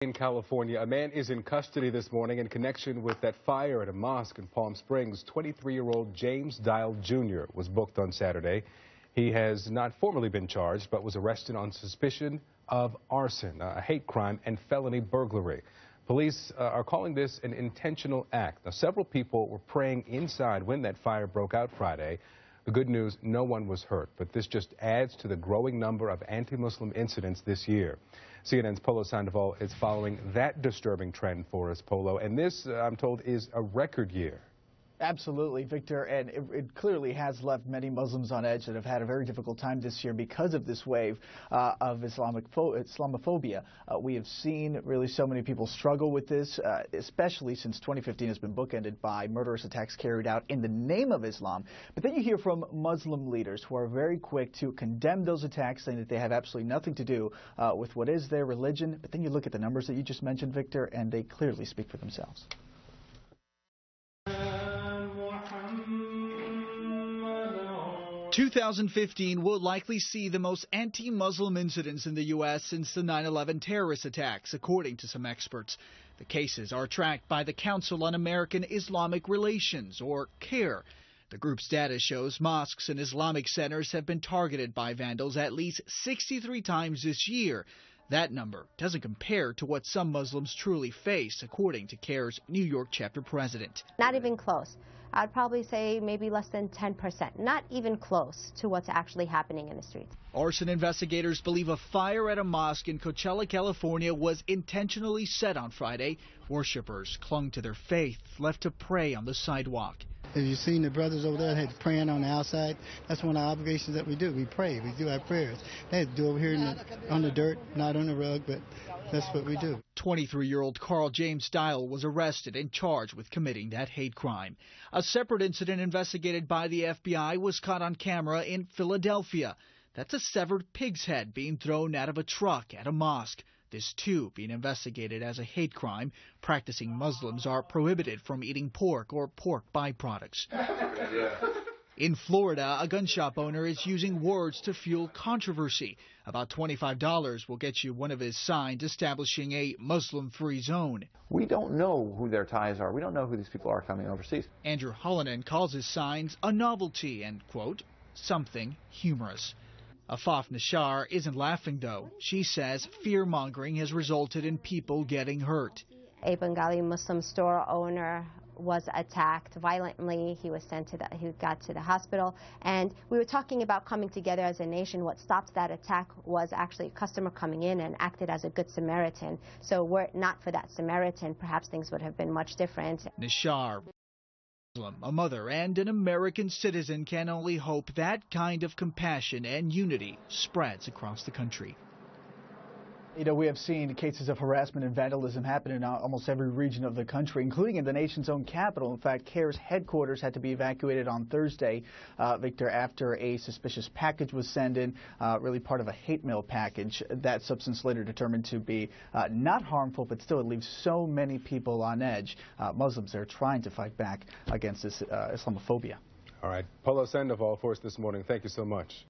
In California, a man is in custody this morning in connection with that fire at a mosque in Palm Springs. 23-year-old James Dial Jr. was booked on Saturday. He has not formally been charged, but was arrested on suspicion of arson, a hate crime, and felony burglary. Police are calling this an intentional act. Now, several people were praying inside when that fire broke out Friday. The good news, no one was hurt, but this just adds to the growing number of anti-Muslim incidents this year. CNN's Polo Sandoval is following that disturbing trend for us, Polo, and this, I'm told, is a record year. Absolutely, Victor, and it clearly has left many Muslims on edge that have had a very difficult time this year because of this wave of Islamophobia. We have seen really so many people struggle with this, especially since 2015 has been bookended by murderous attacks carried out in the name of Islam. But then you hear from Muslim leaders who are very quick to condemn those attacks, saying that they have absolutely nothing to do with what is their religion. But then you look at the numbers that you just mentioned, Victor, and they clearly speak for themselves. 2015 will likely see the most anti-Muslim incidents in the U.S. since the 9/11 terrorist attacks, according to some experts. The cases are tracked by the Council on American Islamic Relations, or CAIR. The group's data shows mosques and Islamic centers have been targeted by vandals at least 63 times this year. That number doesn't compare to what some Muslims truly face, according to CAIR's New York chapter president. Not even close. I'd probably say maybe less than 10%, not even close to what's actually happening in the streets. Arson investigators believe a fire at a mosque in Coachella, California was intentionally set on Friday. Worshippers clung to their faith, left to pray on the sidewalk. Have you seen the brothers over there had praying on the outside? That's one of our obligations that we do. We pray. We do our prayers. They had to do over here on the dirt, not on the rug, but that's what we do. 23-year-old Carl James Dial was arrested and charged with committing that hate crime. A separate incident investigated by the FBI was caught on camera in Philadelphia. That's a severed pig's head being thrown out of a truck at a mosque. This, too, being investigated as a hate crime. Practicing Muslims are prohibited from eating pork or pork byproducts. In Florida, a gun shop owner is using words to fuel controversy. About $25 will get you one of his signs establishing a Muslim-free zone. We don't know who their ties are. We don't know who these people are coming overseas. Andrew Hallinan calls his signs a novelty and, quote, something humorous. Afaf Nashar isn't laughing, though. She says fear-mongering has resulted in people getting hurt. A Bengali Muslim store owner was attacked violently. He got to the hospital, and we were talking about coming together as a nation. What stopped that attack was actually a customer coming in and acted as a good Samaritan. So were it not for that Samaritan, perhaps things would have been much different. Nashar, a mother and an American citizen, can only hope that kind of compassion and unity spreads across the country. You know, we have seen cases of harassment and vandalism happen in almost every region of the country, including in the nation's own capital. In fact, CAIR's headquarters had to be evacuated on Thursday, Victor, after a suspicious package was sent in, really part of a hate mail package. That substance later determined to be not harmful, but still it leaves so many people on edge. Muslims are trying to fight back against this Islamophobia. All right. Polo Sandoval for us this morning. Thank you so much.